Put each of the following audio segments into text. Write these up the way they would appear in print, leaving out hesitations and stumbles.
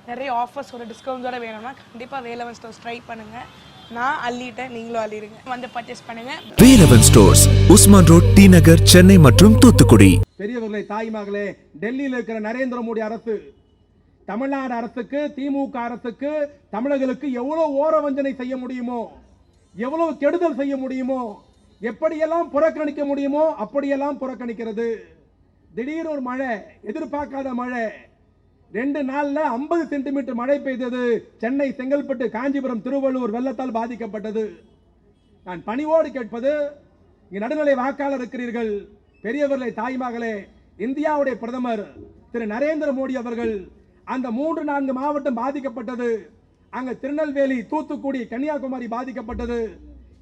நிறைய ஆஃபர்ஸோட டிஸ்கவுண்ட்ஸோட வேணும்னா கண்டிப்பாக வேலவன் ஸ்டோர்ஸ் ட்ரை பண்ணுங்கள். நான் அள்ளிட்டேன், நீங்களும் அள்ளிடுங்க. வந்து பர்ச்சேஸ் பண்ணுங்கள். Velavan stores, Usman road, T Nagar, Chennai மற்றும் தூத்துக்குடி. பெரியவர்களே, தாய்மார்களே, டெல்லியில் இருக்கிற நரேந்திர மோடி அரசு, தமிழ்நாடு அரசுக்கு, திமுக அரசுக்கு, தமிழர்களுக்கு எவ்வளவு ஓர வஞ்சனை செய்ய முடியுமோ, எவ்வளவு கெடுதல் செய்ய முடியுமோ, எப்படியெல்லாம் புறக்கணிக்க முடியுமோ அப்படியெல்லாம் புறக்கணிக்கிறது. திடீர் ஒரு மழை, எதிர்பார்க்காத மழை, 2 நாள்ல 50 சென்டிமீட்டர் மழை பெய்தது. சென்னை, செங்கல்பட்டு, காஞ்சிபுரம், திருவள்ளூர் வெள்ளத்தால் பாதிக்கப்பட்டது. நான் பணிவோடு கேட்பது, இங்கு நடுநிலை வாக்காளர் இருக்கிறீர்கள், பெரியவர்களே, தாய்மகளே, இந்தியாவுடைய பிரதமர் திரு நரேந்திர மோடி அவர்கள் அந்த 3-4 மாவட்டம் பாதிக்கப்பட்டது. அங்க திருநெல்வேலி, தூத்துக்குடி, கன்னியாகுமரி பாதிக்கப்பட்டது.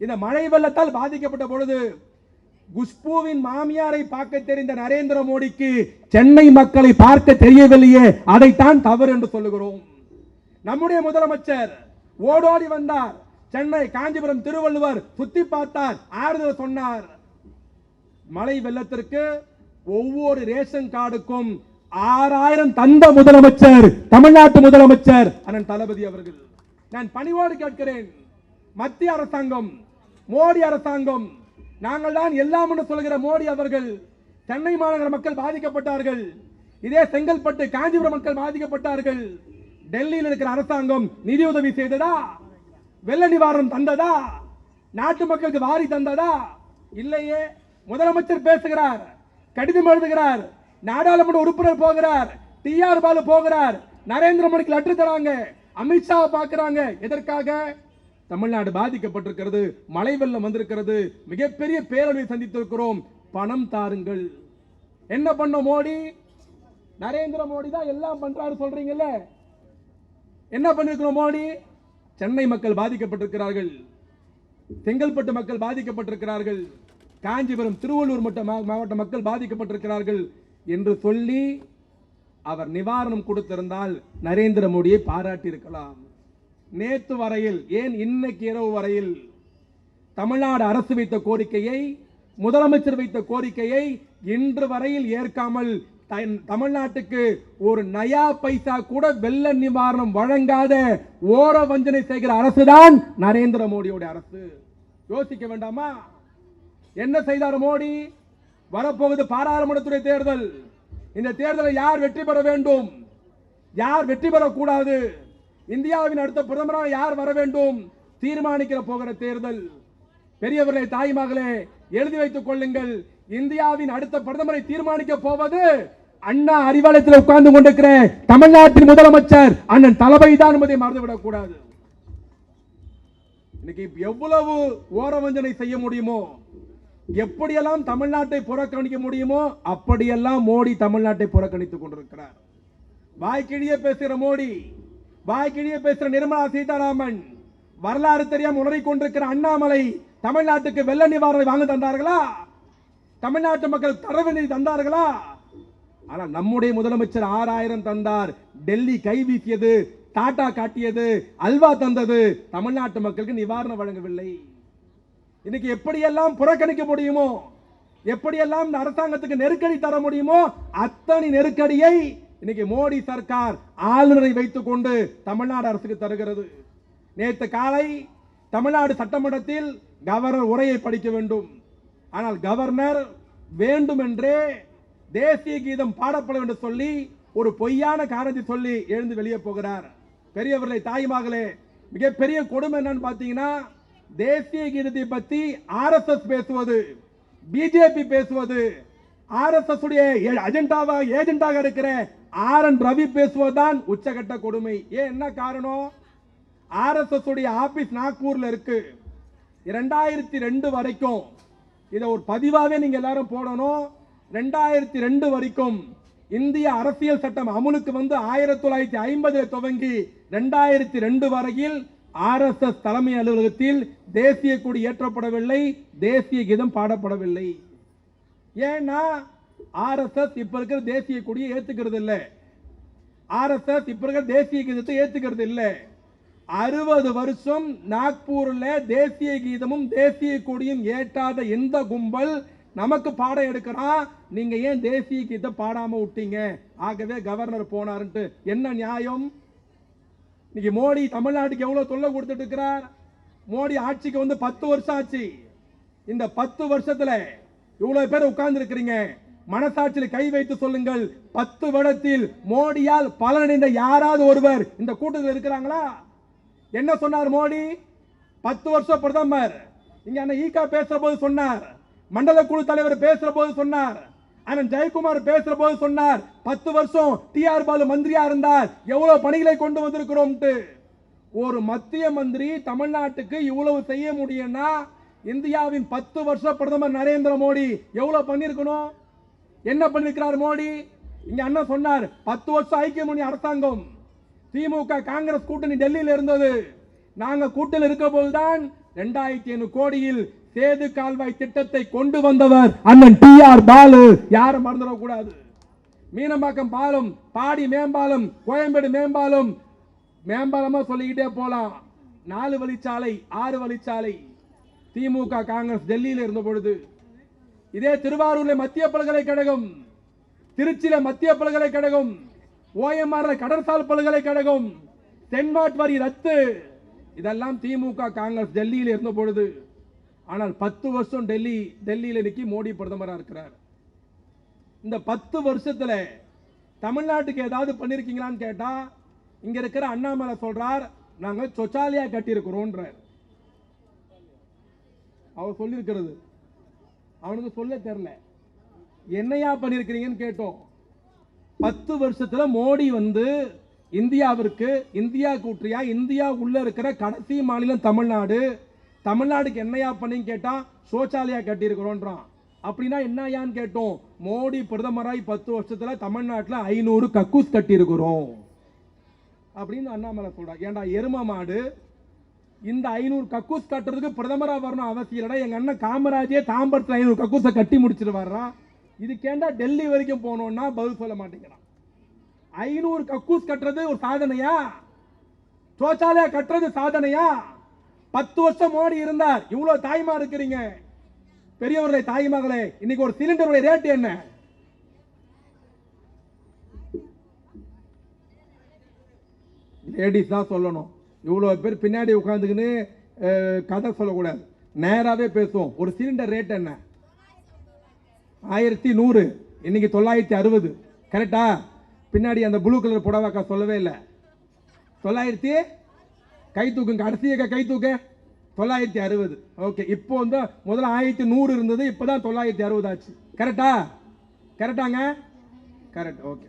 இந்த மழை வெள்ளத்தால் பாதிக்கப்பட்ட பொழுது குஷ்புவின் மாமியாரை பார்க்க தெரிந்த நரேந்திர மோடிக்கு சென்னை மக்களை பார்க்க தெரியவில்லையே, அதைத்தான் தவறு என்று சொல்லுகிறோம். நம்முடைய முதலமைச்சர் ஓடோடி வந்தார், சென்னை, காஞ்சிபுரம், திருவள்ளுவர் சுத்தி பார்த்தார், ஆறுதல் சொன்னார். மழை வெள்ளத்திற்கு ஒவ்வொரு ரேஷன் கார்டுக்கும் 6000 தந்த முதலமைச்சர், தமிழ்நாட்டு முதலமைச்சர் அண்ணன் தளபதி அவர்கள். நான் பணிவோடு கேட்கிறேன், மத்திய அரசாங்கம், மோடி அரசாங்கம், நாங்கள் தான் எல்லாம் என்று சொல்கிற மோடி அவர்கள், சென்னை மாநகர மக்கள் பாதிக்கப்பட்டார்கள், இதே செங்கல்பட்டு, காஞ்சிபுரம் மக்கள் பாதிக்கப்பட்டார்கள். டெல்லியில் இருக்கிற அரசாங்கம் நிதியுதவி செய்ததா? வெள்ள நிவாரணம் தந்ததா? நாட்டு மக்களுக்கு வாரி தந்ததா? இல்லையே. முதலமைச்சர் பேசுகிறார், கடிதம் எழுதுகிறார், நாடாளுமன்ற உறுப்பினர் போகிறார், TR பாலு போகிறார், நரேந்திர மோடிக்கு லெட்டர் தராங்க, அமித்ஷா பார்க்கிறாங்க. எதற்காக? தமிழ்நாடு பாதிக்கப்பட்டிருக்கிறது, மழை வெள்ளம் வந்திருக்கிறது, மிகப்பெரிய பேரழிவை சந்தித்திருக்கிறோம், பணம் தாருங்கள். என்ன பண்ண மோடி? நரேந்திர மோடி தான் எல்லாம் பண்றாரு சொல்றீங்கல்ல, என்ன பண்ணிருக்கிறோம் மோடி? சென்னை மக்கள் பாதிக்கப்பட்டிருக்கிறார்கள், செங்கல்பட்டு மக்கள் பாதிக்கப்பட்டிருக்கிறார்கள், காஞ்சிபுரம், திருவள்ளூர் மாவட்ட மக்கள் பாதிக்கப்பட்டிருக்கிறார்கள் என்று சொல்லி அவர் நிவாரணம் கொடுத்திருந்தால் நரேந்திர மோடியை பாராட்டி இருக்கலாம். நேற்று வரையில், ஏன் இன்னைக்கு இரவு வரையில், தமிழ்நாடு அரசு வைத்த கோரிக்கையை, முதலமைச்சர் வைத்த கோரிக்கையை இன்று வரையில் ஏற்காமல் தமிழ்நாட்டுக்கு ஒரு நயா பைசா கூட வெள்ள நிவாரணம் வழங்காத ஓர வஞ்சனை செய்கிற அரசுதான் நரேந்திர மோடியோட அரசு. யோசிக்க வேண்டாமா? என்ன செய்தார் மோடி? வரப்போகுது பாராளுமன்றத்துறை தேர்தல். இந்த தேர்தலில் யார் வெற்றி பெற வேண்டும், யார் வெற்றி பெறக்கூடாது, இந்தியாவின் அடுத்த பிரதமராக யார் வர வேண்டும் தீர்மானிக்கிற போகிற தேர்தல். பெரியவர்களே, தாய்மகளே, எழுதி வைத்துக் கொள்ளுங்கள், இந்தியாவின் அடுத்த பிரதமரை தீர்மானிக்க போவது அண்ணா அறிவாலயத்தில் உட்கார்ந்து கொண்டிருக்கிற தமிழ்நாட்டின் முதலமைச்சர் அண்ணன் தளபதி தான் என்பதை மறந்துவிடக் கூடாது. இன்னைக்கு எவ்வளவு ஓரவஞ்சனை செய்ய முடியுமோ, எப்படியெல்லாம் தமிழ்நாட்டை புறக்கணிக்க முடியுமோ அப்படியெல்லாம் மோடி தமிழ்நாட்டை புறக்கணித்துக் கொண்டிருக்கிறார். வாய்க்கிழிய பேசுகிற மோடி, வாய்க்கிழிய பேசுகிற நிர்மலா சீதாராமன், வரலாறு தெரியாமல் உணரிக் கொண்டிருக்கிற அண்ணாமலை தமிழ்நாட்டுக்கு வெள்ள நிவாரணம் வாங்க தந்தார்களா? தமிழ்நாட்டு மக்கள் தரவு நிதி தந்தார்களா? ஆனால் நம்முடைய முதலமைச்சர் 6000 தந்தார். டெல்லி கை வீசியது, டாடா காட்டியது, அல்வா தந்தது, தமிழ்நாட்டு மக்களுக்கு நிவாரணம் வழங்கவில்லை. இன்னைக்கு எப்படியெல்லாம் புறக்கணிக்க முடியுமோ, எப்படியெல்லாம் அரசாங்கத்துக்கு நெருக்கடி தர முடியுமோ அத்தனை நெருக்கடியை இன்னைக்கு மோடி சர்க்கார் ஆளுநரை வைத்துக் கொண்டு தமிழ்நாடு அரசுக்கு தருகிறது. நேற்று காலை தமிழ்நாடு சட்டமன்றத்தில் கவர்னர் உரையை படிக்க வேண்டும். ஆனால் கவர்னர் வேண்டுமென்றே தேசிய கீதம் பாடப்பட வேண்டும் சொல்லி ஒரு பொய்யான காரணத்தை சொல்லி எழுந்து வெளியே போகிறார். பெரியவர்களே, தாய்மகளே, மிகப்பெரிய கொடுமை என்னன்னு பாத்தீங்கன்னா, தேசிய கீதத்தை பத்தி RSS பேசுவது, பிஜேபி பேசுவது, RSS உடைய ஏஜென்டாக இருக்கிற RN ரவி பேசுவதுதான் உச்சகட்ட கொடுமை. ஏன், என்ன காரணம்? RSS உடைய ஆபீஸ் நாக்பூர்ல இருக்கு. 2002 வரைக்கும், இதை ஒரு பதிவாவே நீங்க எல்லாரும் போடணும். 2002 வரைக்கும் இந்திய அரசியல் சட்டம் அமுலுக்கு வந்து 1950 துவங்கி 2002 வரையில் RSS தலைமை அலுவலகத்தில் தேசிய கொடி ஏற்றப்படவில்லை, தேசிய கீதம் பாடப்படவில்லை. ஏன்னா RSS இப்ப இருக்கிற தேசிய கொடியை ஏத்துக்கிறது இல்லை, RSS இப்ப இருக்கிற தேசிய கீதத்தை ஏத்துக்கிறது இல்லை. 60 வருஷம் நாக்பூர்ல தேசிய கீதமும் தேசிய கொடியும் ஏற்றாத எந்த கும்பல் நமக்கு பாடம் எடுக்கிறான், நீங்க ஏன் தேசிய கீதத்தை பாடாம விட்டீங்க, ஆகவே கவர்னர் போனாருன்ட்டு. என்ன நியாயம்? இன்னைக்கு மோடி தமிழ்நாட்டுக்கு எவ்வளவு தொல்லை கொடுத்துட்டு இருக்கிறார். மோடி ஆட்சிக்கு வந்து 10 வருஷம் ஆச்சு. இந்த 10 வருஷத்துல இவ்வளவு பேர் உட்கார்ந்து இருக்கிறீங்க. மனசாட்சியில் கை வைத்து சொல்லுங்கள், 10 வருடத்தில் மோடியால் பலனடைந்த யாராவது ஒருவர் இந்த கூட்டத்தில் இருக்கிறாங்களா? என்ன சொன்னார் மோடி? 10 வருஷம் பிரதமர். இங்க அண்ணன் ஈகா பேசுற போது சொன்னார், மண்டல குழு தலைவர் பேசுற போது சொன்னார், அண்ணன் ஜெயக்குமார் பேசுற போது சொன்னார், 10 வருஷம் டிஆர் பாலு மந்திரியா இருந்தார், எவ்வளவு பணிகளை கொண்டு வந்திருக்கிறோம். ஒரு மத்திய மந்திரி தமிழ்நாட்டுக்கு இவ்வளவு செய்ய முடியும்னா இந்தியாவின் 10 வருஷ பிரதமர் நரேந்திர மோடி எவ்வளவு பண்ணிருக்கணும்? என்ன பண்ணிருக்கிறார் மோடி? இங்க அண்ணன் சொன்னார், 10 வருஷம் ஐக்கிய முன்னணி அரசாங்கம், திமுக காங்கிரஸ் கூட்டணி டெல்லியில் இருந்தது. நாங்க கூட்டத்தில் இருக்க போதுதான் 2500 கோடியில் சேது கால்வாய் திட்டத்தை கொண்டு வந்தவர் அண்ணன் டிஆர் பாலு. யாரும் மறந்துட கூடாது. மீனம்பாக்கம் பாலம், பாடி மேம்பாலம், கோயம்பேடு மேம்பாலம், மேம்பாலமா சொல்லிக்கிட்டே போலாம். 4 வழிச்சாலை, 6 வழிச்சாலை திமுக காங்கிரஸ் டெல்லியில் இருந்த பொழுது. இதே திருவாரூர்ல மத்திய பல்கலைக்கழகம், திருச்சியில மத்திய பல்கலைக்கழகம், ஓஎம்ஆர்ல கடற்சால் பல்கலைக்கழகம், தென்மாட் வரி ரத்து, இதெல்லாம் திமுக காங்கிரஸ் டெல்லியில் இருந்த பொழுது. ஆனால் 10 வருஷம் டெல்லியில் இன்னைக்கு மோடி பிரதமராக இருக்கிறார். இந்த 10 வருஷத்துல தமிழ்நாட்டுக்கு ஏதாவது பண்ணிருக்கீங்களான்னு கேட்டா இங்க இருக்கிற அண்ணாமலை சொல்றார், நாங்க சொச்சாலியா கட்டி இருக்கிறோம். அவர் சொல்லி இருக்கிறது அவனுக்கு சொல்ல தெரியல. என்னையா பண்ணிருக்கிறீங்கன்னு கேட்டோம். 10 வருஷத்துல மோடி வந்து இந்தியாவிற்கு, இந்தியா கூற்றியா, இந்தியா உள்ள இருக்கிற கடைசி மாநிலம் தமிழ்நாடு. தமிழ்நாடுக்கு என்னையா பண்ணி கேட்டா சோச்சாலியா கட்டி இருக்கிறோம். அப்படின்னா என்னையான்னு கேட்டோம். மோடி பிரதமராய் 10 வருஷத்துல தமிழ்நாட்டில் 500 கக்கூஸ் கட்டி இருக்கிறோம் அப்படின்னு அண்ணாமலை சொல்றாங்க. ஏண்டா எரும மாடு, இந்த 500 கக்கூஸ் கட்டுறதுக்கு பிரதமரா வரணும் அவசியம் இல்லடா. எங்க அண்ணன் காமராஜே தாம்பரத்தில் 500 கக்கூஸை கட்டி முடிச்சிட்டு வர்றான். இதுக்கேண்டா டெல்லி வரைக்கும் போனோம்னா பதில் சொல்ல மாட்டேங்கிறான். 500 கக்கூஸ் கட்டுறது ஒரு சாதனையா? சோச்சாலயா கட்டுறது சாதனையா? 10 வருஷம் மோடி இருந்தார். இவ்வளவு தாய்மா இருக்கிறீங்க பெரியவர்களை, தாய்மகளே, இன்னைக்கு ஒரு சிலிண்டருடைய ரேட் என்ன? லேடிஸ் தான் சொல்லணும். இவ்வளவு பேர் பின்னாடி உட்காந்துக்கின்னு கதை சொல்லக்கூடாது, நேராவே பேசுவோம். ஒரு சிலிண்டர் ரேட் என்ன? 1100, இன்னைக்கு 960. கரெக்டா? பின்னாடி அந்த ப்ளூ கலர் புடவாக்கா சொல்லவே இல்லை. 900 கை தூக்குங்க, கடைசியாக கை தூக்க 960. ஓகே, இப்போ வந்து முதல்ல 1100 இருந்தது, இப்போதான் 960 ஆச்சு. கரெக்டா? கரெக்டாங்க? கரெக்ட். ஓகே,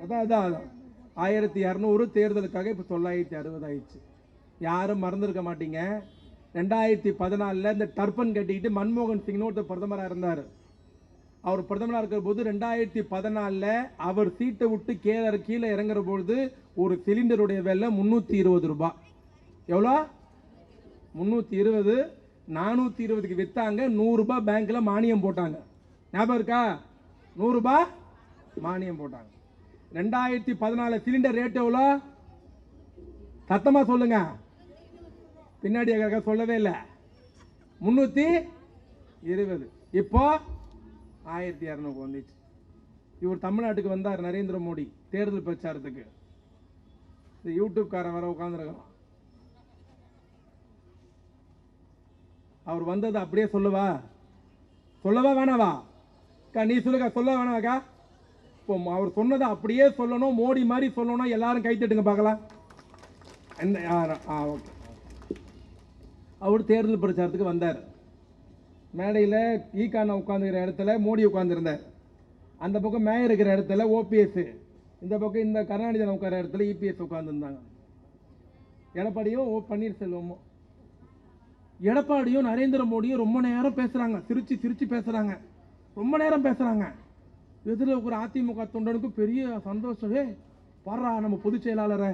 அதான் 1200 தேர்தலுக்காக இப்போ 960 ஆயிடுச்சு. யாரும் மறந்துருக்க மாட்டீங்க. 2014 இந்த டர்பன் கட்டிக்கிட்டு மன்மோகன் சிங் ஒருத்தர் பிரதமராக இருந்தார். அவர் பிரதமராக இருக்கிற போது 2014 அவர் சீட்டை விட்டு கீழே இறங்குற பொழுது ஒரு சிலிண்டருடைய விலை 320 ரூபாய். எவ்வளோ? 320. 420க்கு வித்தாங்க. 100 ரூபாய் பேங்க்ல மானியம் போட்டாங்க. ஞாபகம் இருக்கா? 100 ரூபாய் மானியம் போட்டாங்க. 2014 சிலிண்டர் ரேட் எவ்வளோ? சத்தமா சொல்லுங்க, பின்னாடி சொல்லவே இல்லை. 320. இப்போ 1200 வந்துச்சு. இவர் தமிழ்நாட்டுக்கு வந்தார் நரேந்திர மோடி தேர்தல் பிரச்சாரத்துக்கு. இந்த யூடியூப்காரன் வர உட்காந்துருக்கலாம். அவர் வந்தது அப்படியே சொல்லவா வேணாவா? நீ சொல்லுங்க, சொல்ல வேணாக்கா? இப்போ அவர் சொன்னதை அப்படியே சொல்லணும், மோடி மாதிரி சொல்லணும். எல்லாரும் கை தட்டுங்க பார்க்கலாம். ஓகே. அவர் தேர்தல் பிரச்சாரத்துக்கு வந்தார். மேடையில் ஈகானா உட்காந்துக்கிற இடத்துல மோடி உட்காந்துருந்தார். அந்த பக்கம் மேயர் இருக்கிற இடத்துல ஓபிஎஸ், இந்த பக்கம் இந்த கருணாநிதி உட்கார இடத்துல இபிஎஸ் உட்காந்துருந்தாங்க. எடப்பாடியும் பன்னீர்செல்வமும். எடப்பாடியும் நரேந்திர மோடியும் ரொம்ப நேரம் பேசுகிறாங்க, சிரிச்சு பேசுகிறாங்க, ரொம்ப நேரம் பேசுகிறாங்க. எதிரில் ஒரு அதிமுக தொண்டனுக்கு பெரிய சந்தோஷம். பாரா, நம்ம பொதுச் செயலாளரை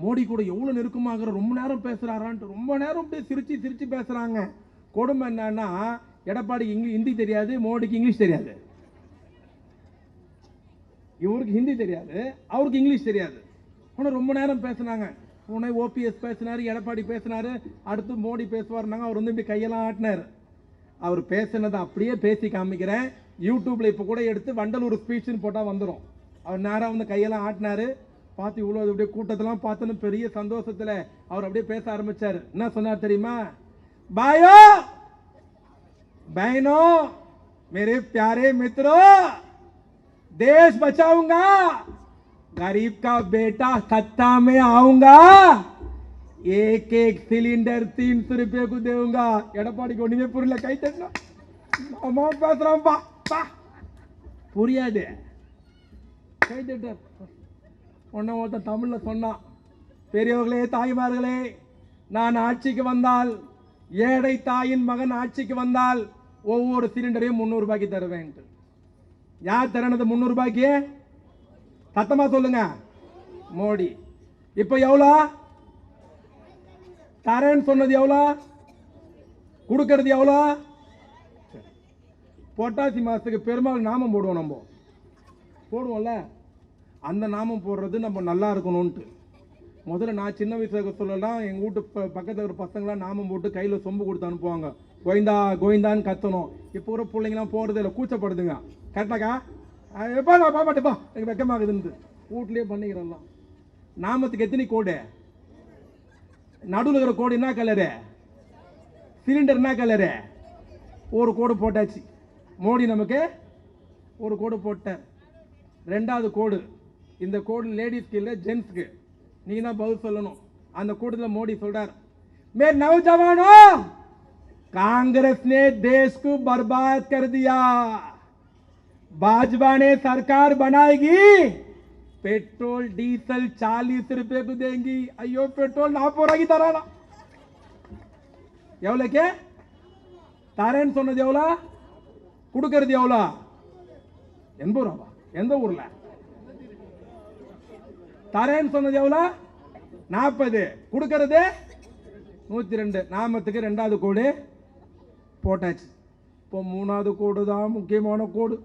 மோடி கூட எவ்வளோ நெருக்கமாகிற, ரொம்ப நேரம் பேசுகிறாரான்ட்டு ரொம்ப நேரம் அப்படியே சிரிச்சு பேசுகிறாங்க. கொடுமை என்னன்னா, எடப்பாடிக்கு ஹிந்தி தெரியாது, மோடிக்கு இங்கிலீஷ் தெரியாது. இவருக்கு ஹிந்தி தெரியாது, அவருக்கு இங்கிலீஷ் தெரியாது. ஆனால் ரொம்ப நேரம் பேசினாங்க. உடனே ஓபிஎஸ் பேசினாரு, எடப்பாடி பேசினாரு, அடுத்து மோடி பேசுவார்னாங்க. அவர் வந்து இப்படி கையெல்லாம் ஆட்டினார். அவர் பேசினதை அப்படியே பேசி காமிக்கிறேன். யூடியூப்ல இப்போ கூட எடுத்து வண்டலூர் ஸ்பீச்னு போட்டால் வந்துடும். அவர் நேராக வந்து கையெல்லாம் ஆட்டினாரு. பார்த்து இவ்வளோ அப்படியே கூட்டத்தெல்லாம் பார்த்தோன்னு பெரிய சந்தோஷத்துல அவர் அப்படியே பேச ஆரம்பிச்சார். என்ன சொன்னார் தெரியுமா? பாயோ बहनों मेरे प्यारे मित्रों, देश बचाऊंगा, गरीब का बेटा सत्ता में आऊंगा, एक एक सिलेंडर 300 रुपये को देऊंगा. எடப்பாடி ஒண்ணுமே புரியல, கை தட்டணும். அம்மா பேசுறான் பா பா புரியாது, கை தட்டார். ஒருத்தன் தமிழ்ல சொன்னான், பெரியவர்களே தாய்மார்களே, நான் ஆட்சிக்கு வந்தால், ஏழை தாயின் மகன் ஆட்சிக்கு வந்தால் ஒவ்வொரு சிலிண்டரையும் 300 ரூபாய்க்கு தருவேன். யார் தரனது 300 ரூபாய்க்கு? சத்தமா சொல்லுங்க. மோடி. இப்ப எவ்வளோ தரேன்னு சொன்னது? எவ்வளோ கொடுக்கறது? எவ்வளோ? பொட்டாசி மாசத்துக்கு பெருமாள் நாமம் போடுவோம், நம்ம போடுவோம்ல, அந்த நாமம் போடுறது நம்ம நல்லா இருக்கணும்ட்டு. முதல்ல நான் சின்ன வயசுல சொல்லலாம், எங்கள் வீட்டு பக்கத்தில் ஒரு பசங்களாம் நாமம் போட்டு கையில் சொம்பு கொடுத்து அனுப்புவாங்க, கோவிந்தா கோவிந்தான்னு கத்தணும். இப்போ ஒரு பிள்ளைங்களாம் போகிறது இல்லை, கூச்சப்படுதுங்க. கரெக்டாக்கா? எப்போ நான் பாப்பாட்டுப்பா எனக்கு வெக்கமாகுதுன்னு வீட்லேயே பண்ணிக்கிறலாம். நாமத்துக்கு எத்தனை கோடு? நடுவில் இருக்கிற கோடு என்ன கலரு? சிலிண்டர் என்ன கலரு? ஒரு கோடு போட்டாச்சு. மோடி நமக்கு ஒரு கோடு போட்டார். ரெண்டாவது கோடு, இந்த கோடு லேடிஸ்க்கு இல்லை ஜென்ஸ்க்கு. நீங்க தான் பதில் சொல்லணும். அந்த கூட்டத்தில் மோடி சொல்றார், मैं नौजवानों, कांग्रेस ने देश को बर्बाद कर दिया, भाजपा ने सरकार बनाएगी, पेट्रोल डीजल 40 रुपए को देंगी. अयो पेट्रोल 40 ரூபாய்க்கு தரானா? எவ்வளோக்கு தரேன்னு சொன்னது? எவ்வளோ கொடுக்கறது? எவ்வளோ? 80 ரூபா. எந்த ஊர்ல தரேன்னு சொன்னது? எவ்வளோ? 40. கொடுக்கறது 102. நாமத்துக்கு ரெண்டாவது கோடு போட்டாச்சு. இப்போ மூணாவது கோடு தான் முக்கியமான கோடு.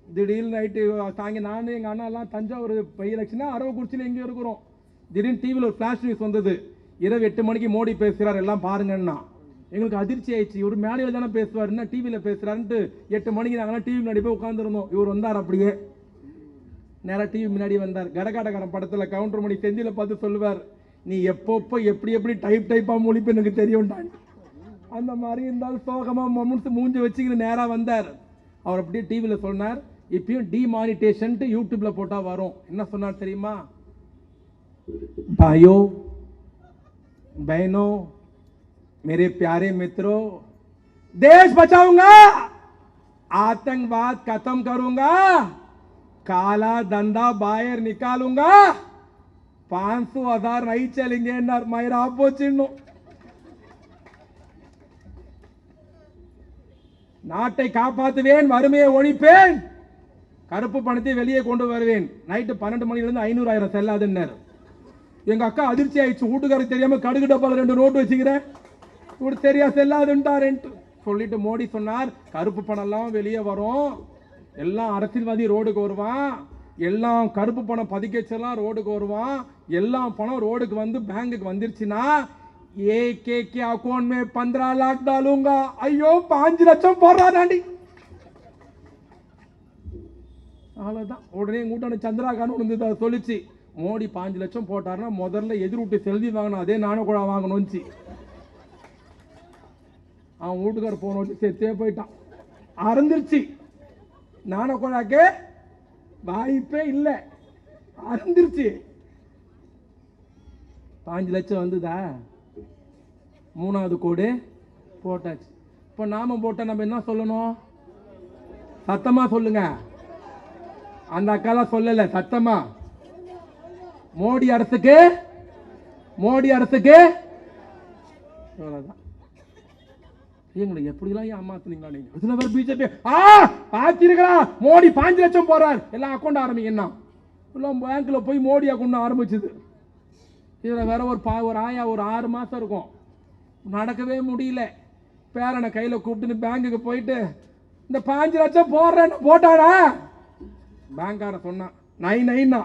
திடீர்னு நைட்டு சாயங்க நான் எங்கள் அண்ணாலாம் தஞ்சாவூர் பை எலெக்ஷனா அரவக்குறிச்சியில் எங்கேயும் இருக்கிறோம். திடீர்னு டிவியில் ஒரு ஃப்ளாஷ் நியூஸ் வந்தது, இரவு 8 மணிக்கு மோடி பேசுகிறார், எல்லாம் பாருங்கன்னா. எங்களுக்கு அதிர்ச்சி ஆயிடுச்சு. இவர் மேடையில் தானே பேசுவார், என்ன டிவியில் பேசுகிறாருன்ட்டு 8 மணிக்கு நாங்களாம் டிவி முன்னாடி போய் உட்காந்துருந்தோம். இவர் வந்தார், அப்படியே நேராக டிவி முன்னாடி வந்தார். கடகாடகாரன் படத்தில் கவுண்டர் மணி செந்தியில் பார்த்து சொல்லுவார், நீ எப்பப்போ எப்படி டைப்பாக மொழிப்பு எனக்கு தெரியும்டான். அந்த மாதிரி இருந்தாலும் சோகமாக மம்முன்னு மூஞ்சி வச்சுக்கிட்டு நேராக வந்தார். அவர் அப்படியே டிவியில் சொன்னார், இப்பயும் டிமானிட்டேஷன்ட்டு யூடியூப்பில் போட்டால் வரும். என்ன சொன்னார் தெரியுமா? भाइयों बहनों मेरे प्यारे मित्रों, देश बचाऊंगा, आतंकवाद खत्म करूंगा, काला धंधा बाहर निकालूंगा, 500,000 नहीं चलेंगे. मयरा आपोचिन्नु நாட்டை காப்பாற்றுவேன், வறுமையை ஒழிப்பேன், கருப்பு பணத்தை வெளியே கொண்டு வருவேன். நைட்டு 12 மணிலிருந்து 500,000 செல்லாதுன்னாரு. எங்க அக்கா அதிர்ச்சி ஆயிடுச்சு. வீட்டுக்காரருக்கு தெரியாம கடுகு டப்பால 2 நோட்டு வச்சுக்கிறேன், இவரு சரியா செல்லாதுன்ட்டாருன்ட்டு சொல்லிட்டு மோடி சொன்னார், கருப்பு பணம் எல்லாம் வெளியே வரும், எல்லாம் அரசியல்வாதி ரோடுக்கு வருவான், எல்லாம் கருப்பு பணம் பதிக்கச்செல்லாம் ரோடுக்கு வருவான், எல்லாம் பணம் ரோடுக்கு வந்து பேங்குக்கு வந்துருச்சுன்னா एक के अकाउंट में 15 लाख डालूंगा. ஐயோ 5 லட்சம் போடுறாண்டி. அவ்வளோதான். உடனே கூட்டான சந்திராகான்னு வந்து சொல்லிச்சு, மோடி 5 லட்சம் போட்டாருன்னா முதல்ல எதிர்விட்டு செல்வி வாங்கணும், அதே நானும் கூட வாங்கணும்ச்சு. அவன் வீட்டுக்கார போன வச்சு செத்தே போயிட்டான். அறந்துருச்சு. நானக்குழாக்கு வாய்ப்பே இல்லை, அறந்துருச்சு. 5 லட்சம் வந்துதா? மூணாவது கோடு போட்டாச்சு. இப்போ நாம போட்டா நம்ம என்ன சொல்லணும்? சத்தமா சொல்லுங்க. அந்த அக்காலாம் சொல்லல, சத்தமா. மோடி அரசுக்கு, மோடி அரசுக்கு. எங்களை எப்படிலாம் ஏமாத்துனீங்களா நீங்க? இதுல வேற பிஜேபி பாத்திருக்கிறா, மோடி 5 லட்சம் போறார், எல்லாம் அக்கௌண்ட் ஆரம்பிங்க. என்ன எல்லாம் பேங்க்ல போய் மோடி அக்கௌண்ட் ஆரம்பிச்சது. இதுல வேற ஒரு ஆயா ஒரு 6 மாசம் இருக்கும், நடக்கவே முடியல. பேரனை கையில் கூப்பிட்டு பேங்குக்கு போயிட்டு இந்த 5 லட்சம் போடுறேன்னு போட்டாடா. பேங்கார சொன்னான், நைனா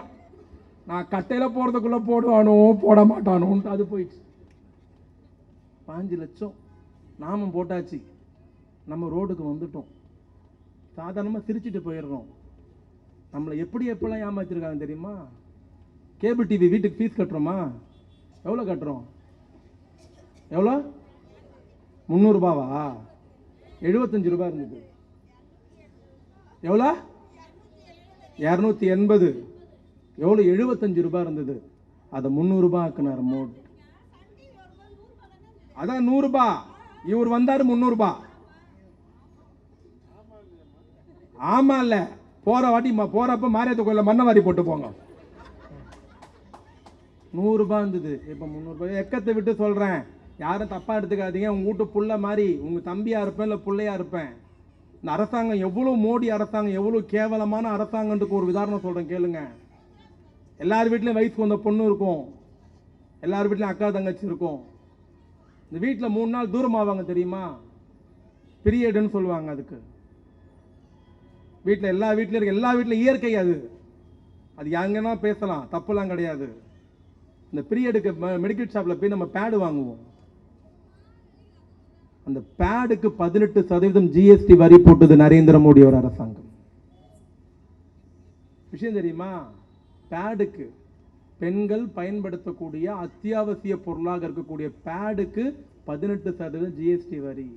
நான் கட்டையில் போகிறதுக்குள்ளே போடுவானோ போட மாட்டானோன்ட்டு அது போயிடுச்சு. 5 லட்சம் நாமும் போட்டாச்சு. நம்ம ரோடுக்கு வந்துட்டோம். சாதாரணமாக சிரிச்சுட்டு போயிடுறோம். நம்மளை எப்படிலாம் ஏமாத்திருக்காங்க தெரியுமா? கேபிள் டிவி வீட்டுக்கு ஃபீஸ் கட்டுறோமா? எவ்வளோ கட்டுறோம்? எவ்வளோ? 300 ரூபாவா? 75 ரூபாய் இருந்தது. எவ்வளோ? 280. எவ்வளோ? 75 ரூபாய் இருந்தது. அதை 300 ரூபாய் ஆக்குனார் மோடி. அதான் 100 ரூபாய். இவர் வந்தாரு 300 ரூபாய். ஆமா இல்ல, போற வாட்டி போறப்ப மாரியத்த கோயில மண்ணவாரி போட்டு போங்க. 100 ரூபாய் இருந்தது, இப்ப 300 ரூபாய். எக்கத்தை விட்டு சொல்றேன், யாரும் தப்பா எடுத்துக்காதீங்க. உங்க வீட்டு புள்ள மாதிரி, உங்க தம்பியா இருப்பேன் இல்ல பிள்ளையா இருப்பேன். இந்த அரசாங்கம் எவ்வளவு, மோடி அரசாங்கம் எவ்வளவு கேவலமான அரசாங்கத்துக்கு ஒரு உதாரணம் சொல்றேன் கேளுங்க. எல்லார் வீட்லயும் வயசுக்கு வந்த பொண்ணு இருக்கும், எல்லார் வீட்லயும் அக்கா தங்கச்சி இருக்கும். இந்த வீட்டில் 3 நாள் தூரமாவாங்க தெரியுமா? பீரியடுன்னு சொல்லுவாங்க அதுக்கு. வீட்டில் எல்லா வீட்லையும் இருக்கு, எல்லா வீட்லையும் இயற்கை அது. அது எங்கன்னா பேசலாம், தப்புலாம் கிடையாது. இந்த பீரியடுக்கு மெடிக்கல் ஷாப்பில் போய் நம்ம பேடு வாங்குவோம். அந்த பேடுக்கு 18% ஜிஎஸ்டி வரி போட்டது நரேந்திர மோடி ஒரு அரசாங்கம். விஷயம் தெரியுமா? பேடுக்கு, பெண்கள் பயன்படுத்தக்கூடிய அத்தியாவசிய பொருளாக இருக்கக்கூடிய பேடுக்கு 18% ஜிஎஸ்டி வரி.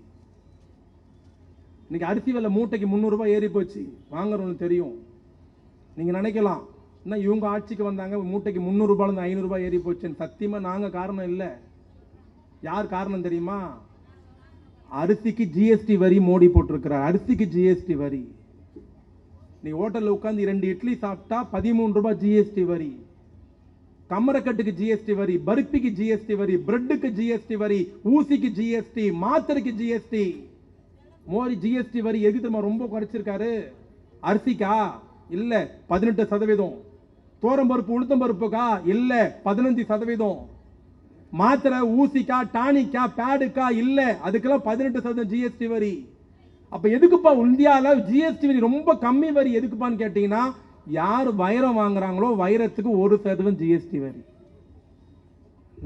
இன்னைக்கு அரிசி விலை மூட்டைக்கு 300 ரூபாய் ஏறி போச்சு. வாங்குறவங்களுக்கு தெரியும். நீங்க நினைக்கலாம், என்ன இவங்க ஆட்சிக்கு வந்தாங்க மூட்டைக்கு 300 ரூபாயிலிருந்து 500 ரூபாய் ஏறி போச்சுன்னு. சத்தியமா நாங்க காரணம் இல்லை. யார் காரணம் தெரியுமா? அரிசிக்கு ஜிஎஸ்டி வரி மோடி போட்டிருக்கிறார். அரிசிக்கு ஜிஎஸ்டி வரி. நீ ஹோட்டல்ல உட்கார்ந்து 2 இட்லி சாப்பிட்டா 13 ரூபாய் ஜிஎஸ்டி வரி. கம்மரக்கட்டுக்கு ஜிஎஸ்டி வரி, பருப்பிக்கு ஜிஎஸ்டி வரி, பிரெட்டுக்கு ஜிஎஸ்டி வரி, ஊசிக்கு ஜிஎஸ்டி, மாத்திரைக்கு ஜிஎஸ்டி. மோடி ஜிஎஸ்டி வரி எதுக்கு ரொம்ப குறைச்சிருக்காரு? அரிசிக்கா? இல்ல 18%. தோரம் பருப்பு உளுத்தம் பருப்புக்கா? இல்ல 15%. மாத்திரை ஊசிக்கா, டானிக்கா, பேடுக்கா? இல்ல, அதுக்கெல்லாம் 18% ஜிஎஸ்டி வரி. அப்ப எதுக்குப்பா இந்தியாவில் ஜிஎஸ்டி வரி ரொம்ப கம்மி வரி எதுக்குப்பான்னு கேட்டீங்கன்னா, யார் வைரம் வாங்குறாங்களோ வைரத்துக்கு 1% ஜிஎஸ்டி வரி.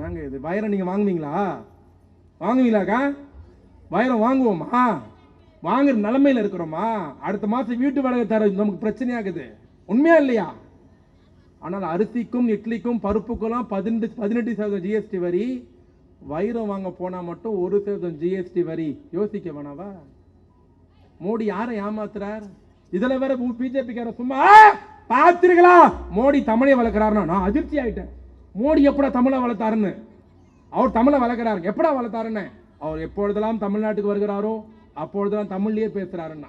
நாங்க இது வைரம் நீங்க வாங்குவீங்களா? வாங்குவீங்களாக்கா? வைரம் வாங்குவோமா? வாங்குற நிலைமையில இருக்கிறோமா? அடுத்த மாசம் வீட்டு வாடகை தர நமக்கு பிரச்சனையாகுது. உண்மையா இல்லையா? ஆனால் அரிசிக்கும் இட்லிக்கும் பருப்புக்கெல்லாம் 18% ஜிஎஸ்டி வரி. வைரம் வாங்க போனா மட்டும் 1% ஜிஎஸ்டி வரி. யோசிக்க வேணாவா? மோடி யாரை ஏமாத்துறார்? இதுல வேற பிஜேபிக்கார சும்மா பாத்திருங்களா மோடி தமிழை வளர்க்கிறாருன்னா நான் அதிர்ச்சி ஆயிட்டேன். மோடி எப்படா தமிழை வளர்த்தாருன்னு. அவர் தமிழை வளர்க்கிறாரு, எப்படா வளர்த்தாருன்னு. அவர் எப்பொழுதெல்லாம் தமிழ்நாட்டுக்கு வருகிறாரோ அப்பொழுதெல்லாம் தமிழ்லயே பேசுறாருன்னா.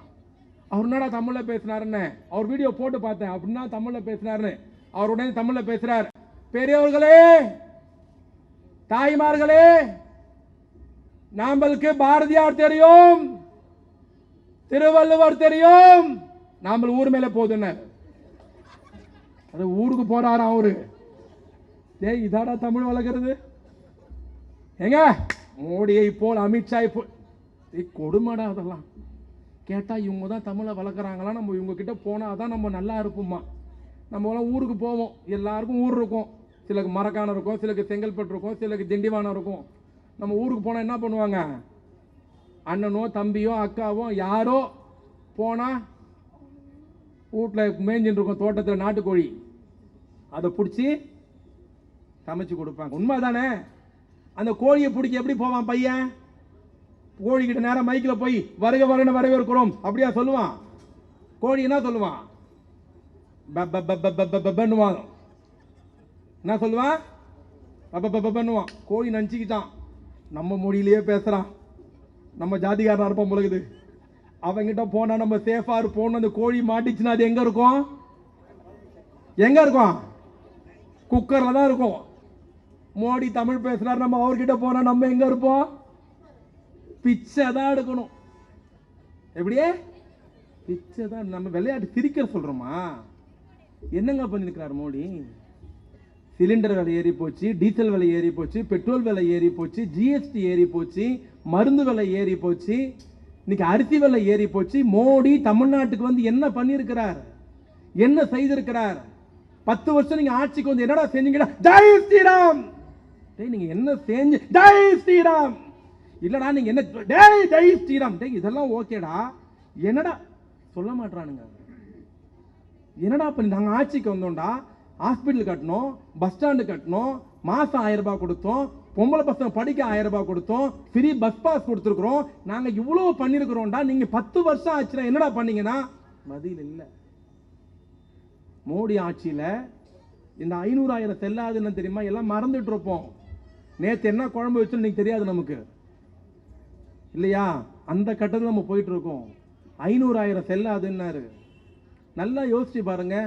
அவர் என்னடா தமிழ்ல பேசினாருன்னு அவர் வீடியோ போட்டு பார்த்தேன். அப்படின்னா தமிழ்ல பேசினாருன்னு அவர் உடனே தமிழ்ல பேசுறார். பெரியவர்களே, தாய்மார்களே, நாமளுக்கு பாரதியார் தெரியும், திருவள்ளுவர் தெரியும், நாம ஊர் மேல போதுன்னு. அது ஊருக்கு போறாராம் அவரு. டேய், இதாடா தமிழ் வளர்க்கிறது? எங்க மோடியை போல் அமித்ஷா போல் கொடுமாடா. அதெல்லாம் கேட்டா இவங்க தான் தமிழை வளர்க்குறாங்களா, நம்ம இவங்க கிட்ட போனாதான் நம்ம நல்லா இருப்போமா. நம்ம எல்லாம் ஊருக்கு போவோம், எல்லாருக்கும் ஊர் இருக்கும். சிலருக்கு மரக்காணம் இருக்கும், சிலருக்கு செங்கல்பட்டு இருக்கும், சிலருக்கு திண்டிவானம் இருக்கும். நம்ம ஊருக்கு போனால் என்ன பண்ணுவாங்க? அண்ணனோ தம்பியோ அக்காவோ யாரோ போனால் வீட்டில் மேய்ஞ்சின்னு இருக்கும், தோட்டத்தில் நாட்டுக்கோழி, அதை பிடிச்சி சமைச்சு கொடுப்பாங்க. உண்மை தானே? அந்த கோழியை பிடிக்க எப்படி போவான் பையன்? கோழிக்கிட்ட நேரம் மைக்கில் போய் வருக வருன்னு வரவேற்கிறோம் அப்படியா சொல்லுவான்? கோழி என்ன சொல்லுவான்? என்ன சொல்லுவான்? பண்ணுவான். கோழி நினச்சிக்கிட்டான் நம்ம மொழியிலேயே பேசுறான், நம்ம ஜாதிகாரனா இருப்போம் பொழுது. அவங்கிட்ட போனா நம்ம சேஃபா இருப்போம். அந்த கோழி மாட்டிச்சுன்னா அது எங்க இருக்கும்? எங்க இருக்கும்? குக்கர்ல தான் இருக்கும். மோடி தமிழ் பேசுறாரு, நம்ம அவர்கிட்ட போனா நம்ம எங்க இருப்போம்? பிச்சை தான் எடுக்கணும். எப்படியே பிச்சை தான். நம்ம விளையாட்டு சிரிக்கிற சொல்றோமா? என்னங்க பண்ணிருக்கிறார் மோடி? சிலிண்டர் விலை ஏறி போச்சு, டீசல் விலை ஏறி போச்சு, பெட்ரோல் விலை ஏறி போச்சு, ஜிஎஸ்டி ஏறி போச்சு, மருந்து விலை ஏறி போச்சு, இன்னைக்கு அரிசி விலை ஏறி போச்சு. மோடி தமிழ்நாட்டுக்கு வந்து என்ன பண்ணிருக்கிறார்? என்ன செய்திருக்கிறார்? 10 வருஷம் நீங்க ஆட்சிக்கு வந்து என்னடா செஞ்சீங்கடா? ஜெய் ஸ்ரீராம். டேய், நீங்க என்ன செஞ்சு? ஜெய் ஸ்ரீராம். இல்லடா நீங்க என்ன? டேய் ஜெய் ஸ்ரீராம். டேய், இதெல்லாம் ஓகேடா, என்னடா சொல்ல மாட்டானுங்க. என்னடா பண்ணி நாங்க ஆட்சிக்கு வந்தோம்டா, ஹாஸ்பிட்டல் கட்டணும், பஸ் ஸ்டாண்டு கட்டணும், மாசம் 1000 ரூபாய் கொடுத்தோம், பொம்பளை பசங்க படிக்க 1000 ரூபாய் கொடுத்தோம், ஃப்ரீ பஸ் பாஸ் கொடுத்துருக்குறோம், நாங்க இவ்வளவு பண்ணிருக்கிறோம்டா. நீங்க 10 வருஷம் ஆச்சுன்னா என்னடா பண்ணீங்கன்னா பதில் இல்லை. மோடி ஆட்சியில இந்த 500,000 செல்லாதுன்னு தெரியுமா? எல்லாம் மறந்துட்டு இருப்போம். நேத்து என்ன குழம்பு வச்சுன்னு இன்னைக்கு தெரியாது நமக்கு இல்லையா? அந்த கட்டத்தில் நம்ம போயிட்டு இருக்கோம். 500,000 செல்லாதுன்னாரு. நல்லா யோசிச்சு பாருங்க.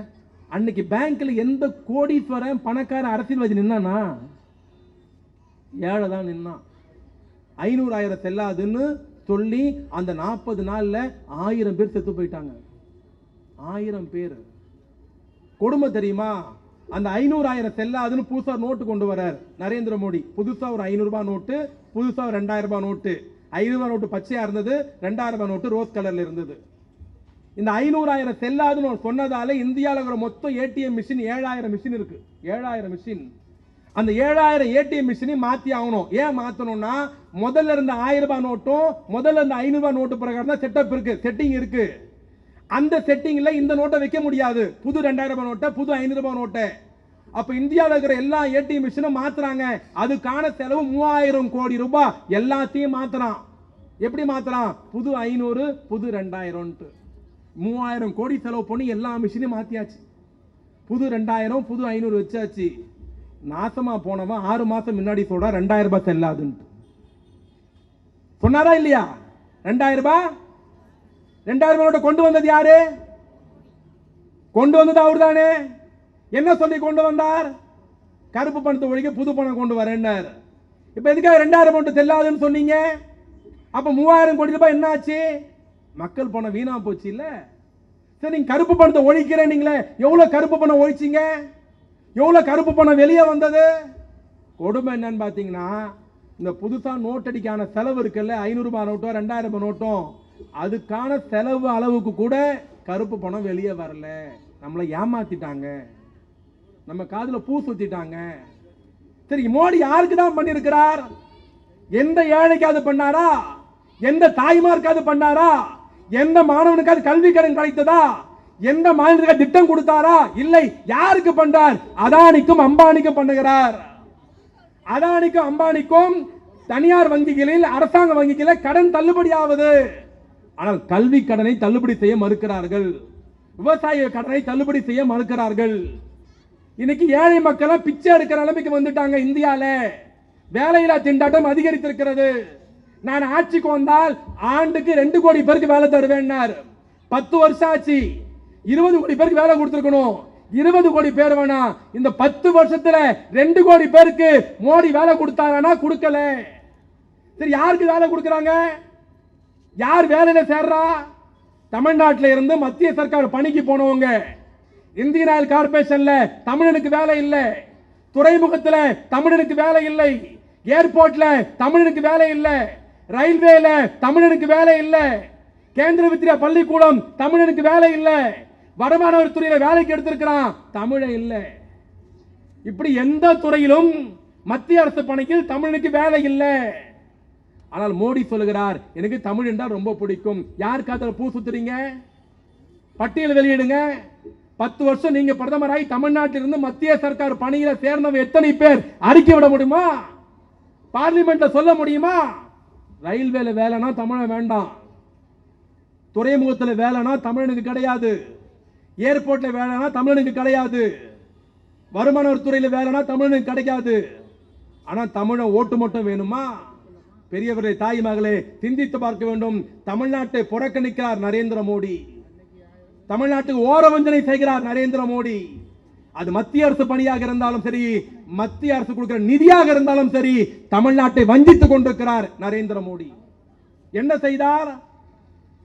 அன்னைக்கு பேங்க்ல எந்த கோடீஸ்வரன் பணக்கார அரசியல்வாதி நின்னானா? ஏழை தான் நின்னான். 500,000 செல்லாதுன்னு சொல்லி அந்த 40 நாள்ல 1000 பேர் செத்து போயிட்டாங்க. 1000 பேர். கொடுமை தெரியுமா? அந்த 500,000 செல்லாதுன்னு புதுசா நோட்டு கொண்டு வரார் நரேந்திர மோடி. புதுசா ஒரு 500 ரூபாய் நோட்டு, புதுசா 2000 ரூபாய் நோட்டு. 500 ரூபாய் நோட்டு பச்சையா இருந்தது, 2000 ரூபாய் நோட்டு ரோஸ் கலர்ல இருந்தது. இந்த 500,000 செல்லாதுன்னு சொன்னதால இந்தியாவில் இருக்கிற மொத்தம் ஏடிஎம் மிஷின் 7000 மிஷின் இருக்கு. 7000 மிஷின். அந்த 7000 ஏடிஎம் மிஷினை மாத்தி ஆகணும். ஏன் மாத்தணும்னா, முதல்ல இருந்த 1000 ரூபாய் நோட்டும் முதல்ல இருந்த 500 ரூபாய் நோட்டு பிரகாரம் தான் செட்டப் இருக்கு, செட்டிங் இருக்கு. அந்த செட்டிங்ல இந்த நோட்டை வைக்க முடியாது. புது 2000 ரூபாய் நோட்டை, புது 500 ரூபாய் நோட்டை. அப்ப இந்தியாவில் இருக்கிற எல்லா ஏடிஎம் மிஷினும் மாத்துறாங்க. அதுக்கான செலவு 3000 கோடி ரூபாய். எல்லாத்தையும் மாத்துறான். எப்படி மாத்துறான்? புது 500, புது 2000, 3000 கோடி செலவு பண்ணி எல்லா மிஷினையும் மாத்தியாச்சு. புது 2000, புது 500 வச்சாச்சு. நாசமா போனவன் 6 மாசம் முன்னாடி சொல்றா 2000 ரூபாய் செல்லாதுன்னு சொன்னாரா இல்லையா? 2000 ரூபாய் 2000 ரூபாய் கொண்டு வந்தது யாரு? கொண்டு வந்தது அவர் தானே. என்ன சொல்லி கொண்டு வந்தார்? கருப்பு பணத்தை ஒழிக்க புது பணம் கொண்டு வரேன்னார். இப்ப எதுக்காக 2000 மட்டும் செல்லாதுன்னு சொன்னீங்க? அப்ப 3000 கோடி ரூபாய் என்ன ஆச்சு? மக்கள் பணம் வீணா போச்சு இல்ல? சரி, நீங்க கருப்பு பணத்தை ஒழிக்கிறேன். நீங்களே எவ்வளவு கருப்பு பணம் ஒழிச்சீங்க? எவ்வளவு கருப்பு பணம் வெளியே வந்தது? கொடுமை என்னன்னு பாத்தீங்கன்னா, இந்த புதுசா நோட்டடிக்கான செலவு இருக்குல்ல, 500 ரூபாய் நோட்டோ 2000 ரூபாய் நோட்டும், அதுக்கான செலவு அளவுக்கு கூட கருப்பு பணம் வெளியே வரல. நம்மளை ஏமாத்திட்டாங்க, நம்ம காதுல பூ சுத்திட்டாங்க. சரி, மோடி யாருக்கு தான் பண்ணிருக்கிறார்? எந்த ஏழைக்காவது பண்ணாரா? எந்த தாய்மார்க்காவது பண்ணாரா? எந்த மாணவனுக்காவது கல்வி கடன் கிடைத்ததா? எந்த மாநிலத்துக்கு திட்டம் கொடுத்தாரா? இல்லை. யாருக்கு பண்றார்? அதானிக்கும் அம்பானிக்கும் பண்ணுகிறார். அதானிக்கும் அம்பானிக்கும் தனியார் வங்கிகளில், அரசாங்க வங்கிகளில் கடன் தள்ளுபடியாவது. ஆனால் கல்வி கடனை தள்ளுபடி செய்ய மறுக்கிறார்கள். விவசாய கடனை தள்ளுபடி செய்ய மறுக்கிறார்கள். இன்னைக்கு ஏழை மக்கள் பிச்சை எடுக்கிற நிலைமைக்கு வந்துட்டாங்க. இந்தியால வேலையில்லா திண்டாட்டம் அதிகரித்திருக்கிறது. நான் ஆட்சிக்கு வந்தால் ஆண்டுக்கு 2 கோடி பேருக்கு வேலை தருவேன்னார். 10 வருஷம் ஆச்சு. 20 கோடி பேருக்கு வேலை கொடுத்திருக்கணும். 20 கோடி பேர் வேணா. இந்த 10 வருஷத்துல 2 கோடி பேருக்கு மோடி வேலை கொடுத்தாங்கன்னா கொடுக்கல. சரி, யாருக்கு வேலை கொடுக்கறாங்க? யார் வேலையில சேர்றா? தமிழ்நாட்டில் இருந்து மத்திய சர்க்கார் பணிக்கு போனவங்க. இந்தியன் ஆயில் கார்பரேஷன்ல தமிழனுக்கு வேலை இல்லை. துறைமுகத்துல தமிழனுக்கு வேலை இல்லை. ஏர்போர்ட்ல தமிழனுக்கு வேலை இல்லை. ரயில்வேல தமிழனுக்கு வேலை இல்லை. கேந்திர வித்யா பள்ளிக்கூடம் தமிழனுக்கு வேலை இல்லை. வருமான வரித்துறையில வேலைக்கு எடுத்திருக்கிறான், தமிழ இல்லை. இப்படி எந்த துறையிலும் மத்திய அரசு பணியில் தமிழனுக்கு வேலை இல்லை. ஆனால் மோடி சொல்லுகிறார், எனக்கு தமிழ் என்றால் ரொம்ப பிடிக்கும். யார் காதல பூ சுத்துறீங்க? பட்டியல் வெளியிடுங்க. 10 வருஷம் நீங்க பிரதமராய் தமிழ்நாட்டில் இருந்து மத்திய சர்க்கார் பணியில சேர்ந்தவங்க எத்தனை பேர் அறிக்கை விட முடியுமா? பார்லிமெண்ட்ல சொல்ல முடியுமா? ரயில்வேல வேலைனா தமிழன் வேண்டாம், துறைமுகத்தில் வேலைனா தமிழனுக்கு கிடையாது, ஏர்போர்ட்ல வேலைனா தமிழனுக்கு கிடையாது, வருமான வரித்துறையில வேலைனா தமிழனுக்கு கிடைக்காது. ஆனா தமிழன் ஓட்டு மட்டும் வேணுமா? பெரியவர்களே, தாய் மகளே, சிந்தித்து பார்க்க வேண்டும். தமிழ்நாட்டை புறக்கணிக்கிறார் நரேந்திர மோடி. தமிழ்நாட்டுக்கு ஓரவஞ்சனை செய்கிறார் நரேந்திர மோடி. அது மத்திய அரசு பணியாக இருந்தாலும் சரி, மத்திய அரசு கொடுக்கிற நிதியாக இருந்தாலும் சரி, தமிழ்நாட்டை வஞ்சித்துக் கொண்டிருக்கிறார் நரேந்திர மோடி. என்ன செய்தார்?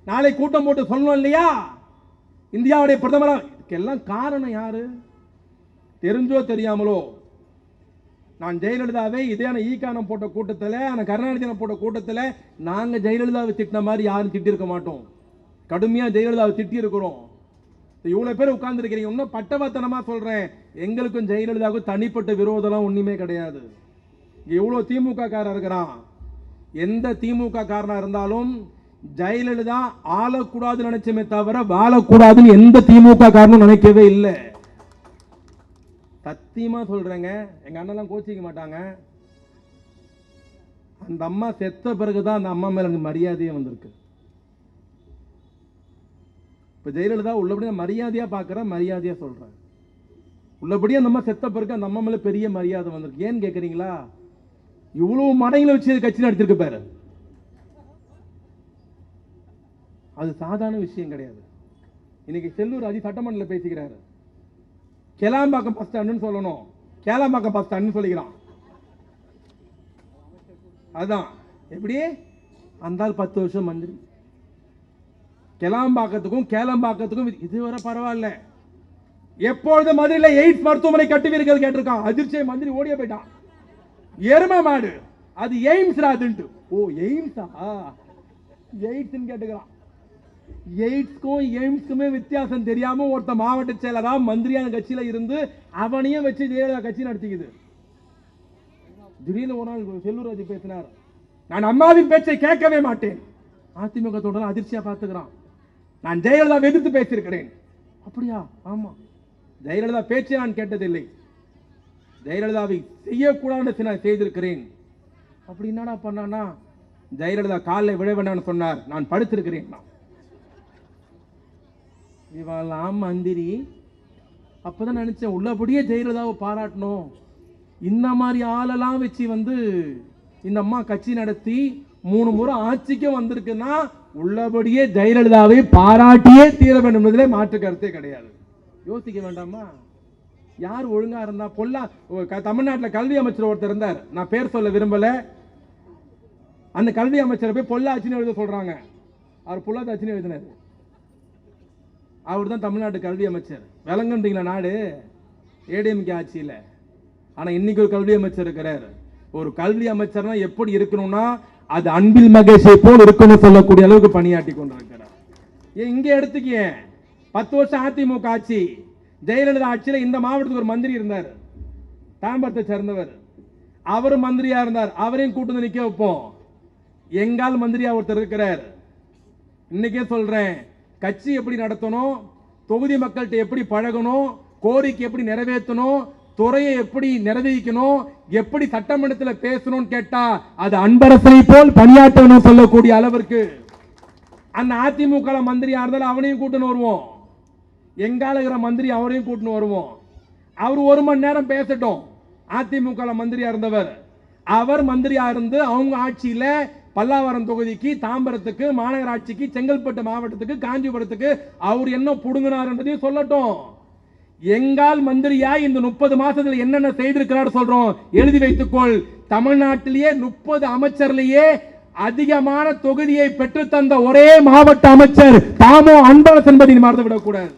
நாளை கூட்டம் போட்டு சொல்லணும் இல்லையா, இந்தியாவுடைய பிரதமர். இதுக்கெல்லாம் காரணம் யாரு? தெரிஞ்சோ தெரியாமலோ, நான் ஜெயலலிதாவை இதேன ஈகானம் போட்ட கூட்டத்தில், கருணாநிதி போட்ட கூட்டத்தில் நாங்கள் ஜெயலலிதாவை திட்டின மாதிரி யாரும் திட்டி இருக்க மாட்டோம். கடுமையாக ஜெயலலிதாவை திட்டி இருக்கிறோம். இவ்வளோ பேர் உட்கார்ந்துருக்கிறீங்க. இன்னும் பட்டவத்தனமாக சொல்கிறேன், எங்களுக்கும் ஜெயலலிதாவுக்கும் தனிப்பட்ட விரோதம்லாம் ஒன்றுமே கிடையாது. இவ்வளோ திமுக காரர் இருக்கிறான். எந்த திமுக காரனாக இருந்தாலும் ஜெயலலிதா ஆளக்கூடாதுன்னு நினைச்சமே தவிர வாழக்கூடாதுன்னு எந்த திமுக காரனும் நினைக்கவே இல்லை. சத்தியமா சொல்றேங்க, எங்க அண்ணெல்லாம் கோச்சிக்க மாட்டாங்க. அந்த அம்மா செத்த பிறகுதான் அந்த அம்மா மேல எனக்கு மரியாதையே வந்திருக்கு. இப்ப ஜெயலலிதா உள்ளபடியா மரியாதையா பாக்குறேன், மரியாதையா சொல்றேன். உள்ளபடியா அந்த அம்மா செத்த பிறகு அந்த அம்மா மேல பெரிய மரியாதை வந்திருக்கு. ஏன்னு கேக்குறீங்களா? இவ்வளவு மடங்களை வச்சு கட்சி நடத்திருக்கு பாரு. அது சாதாரண விஷயம் கிடையாது. இன்னைக்கு செல்லூர் ராஜு சட்டமன்றத்தில் பேசிக்கிறாரு. கேளாம்பாக்கம் பஸ் ஸ்டாண்டுன்னு சொல்லணும், கேளாம்பாக்கம் பஸ் ஸ்டாண்டுன்னு சொல்லிக்கிறான். அதான் எப்படி அந்த 10 வருஷம் மந்திரி. கேளாம்பாக்கத்துக்கும் கேளம்பாக்கத்துக்கும் இதுவரை பரவாயில்ல. எப்பொழுது மதுரையில் எய்ட்ஸ் மருத்துவமனை கட்டுவீர்கள் கேட்டிருக்கான். அதிர்ச்சியை மந்திரி ஓடிய போயிட்டான். எருமை மாடு அது எய்ம்ஸ் ராதுன்ட்டு. ஓ எய்ம்ஸா, எய்ட்ஸ் கேட்டுக்கிறான். எய்ட்ஸ்க்கும் எய்ம்ஸ்க்குமே வித்தியாசம் தெரியாம ஒருத்த மாவட்ட செயலரா மந்திரியான கட்சியில இருந்து அவனையும் வச்சு ஜெயலலிதா கட்சி நடத்திக்குது. திடீர்னு ஒரு நாள் செல்லூர் ராஜு பேசினார், நான் அம்மாவின் பேச்சை கேட்கவே மாட்டேன். அதிமுக தொடர் அதிர்ச்சியா பார்த்துக்கிறான். நான் ஜெயலலிதா எதிர்த்து பேசியிருக்கிறேன். அப்படியா? ஆமா, ஜெயலலிதா பேச்சை நான் கேட்டதில்லை, ஜெயலலிதாவை செய்யக்கூடாது நான் செய்திருக்கிறேன். அப்படி என்னடா பண்ணானா, ஜெயலலிதா காலில் விழ வேண்டாம்னு சொன்னார், நான் படுத்திருக்கிறேன். இவெல்லாம் மந்திரி. அப்பதான் நினைச்சேன் உள்ளபடியே ஜெயலலிதாவை பாராட்டணும். இந்த மாதிரி ஆளெல்லாம் வச்சு இந்த அம்மா கட்சி நடத்தி 3 முறை ஆட்சிக்கு வந்திருக்குன்னா உள்ளபடியே ஜெயலலிதாவை பாராட்டியே தீர வேண்டும் என்பதிலே மாற்று கருத்தே கிடையாது. யோசிக்க வேண்டாமா? யார் ஒழுங்கா இருந்தா? தமிழ்நாட்டில் கல்வி அமைச்சர் ஒருத்தர் இருந்தார், நான் பேர் சொல்ல விரும்பல. அந்த கல்வி அமைச்சரை போய் பொள்ளாச்சின்னு எழுத சொல்றாங்க. அவர் பொள்ளாச்சின்னு எழுதினார். அவர் தான் தமிழ்நாட்டு கல்வி அமைச்சர். விளங்குன்றீங்களா நாடு? ஏடிஎம்கே ஆட்சியில். ஆனா இன்னைக்கு ஒரு கல்வி அமைச்சர் இருக்கிறார். ஒரு கல்வி அமைச்சர்னா எப்படி இருக்கணும்னா அது அன்பில் மகேஷை போல் இருக்கணும் சொல்லக்கூடிய அளவுக்கு பணியாற்றி கொண்டிருக்கிறார். இங்க எடுத்துக்க 10 வருஷம் அதிமுக ஆட்சி, ஜெயலலிதா ஆட்சியில் இந்த மாவட்டத்துக்கு ஒரு மந்திரி இருந்தார், தாம்பரத்தை சேர்ந்தவர். அவர் மந்திரியா இருந்தார், அவரையும் கூட்டு நிக்க வைப்போம். எங்கால் மந்திரியா ஒருத்தர் இருக்கிறார். இன்னைக்கே சொல்றேன், கட்சி எப்படி நடத்தணும், தொகுதி மக்கள்கிட்ட எப்படி பழகணும், கோரிக்கை எப்படி நிறைவேற்றணும், துறையை எப்படி நிறைவேற்றணும், எப்படி சட்டமன்றத்தில் பேசணும்னு கேட்டா அது அன்பரசனை போல் பணியாற்றணும் சொல்லக்கூடிய அளவிற்கு அந்த அதிமுக மந்திரியா இருந்தாலும் அவனையும் கூட்டுன்னு வருவோம். எங்கால இருக்கிற மந்திரி அவரையும் கூட்டுன்னு வருவோம். அவர் 1 மணி நேரம் பேசட்டும். அதிமுக மந்திரியா இருந்தவர், அவர் மந்திரியா இருந்து அவங்க ஆட்சியில பல்லாவரம் தொகுதிக்கு, தாம்பரத்துக்கு, மாநகராட்சிக்கு, செங்கல்பட்டு மாவட்டத்துக்கு, காஞ்சிபுரத்துக்கு அவர் என்ன புடுங்கினார் என்பதையும் சொல்லட்டும். எங்கால் மந்திரியா இந்த 30 மாசத்துல என்னென்ன செய்திருக்கிறார் சொல்றோம், எழுதி வைத்துக்கொள். தமிழ்நாட்டிலேயே 30 அமைச்சர்லேயே அதிகமான தொகுதியை பெற்று தந்த ஒரே மாவட்ட அமைச்சர் தாமோ அன்பரசன் என்பதை மறந்துவிடக் கூடாது.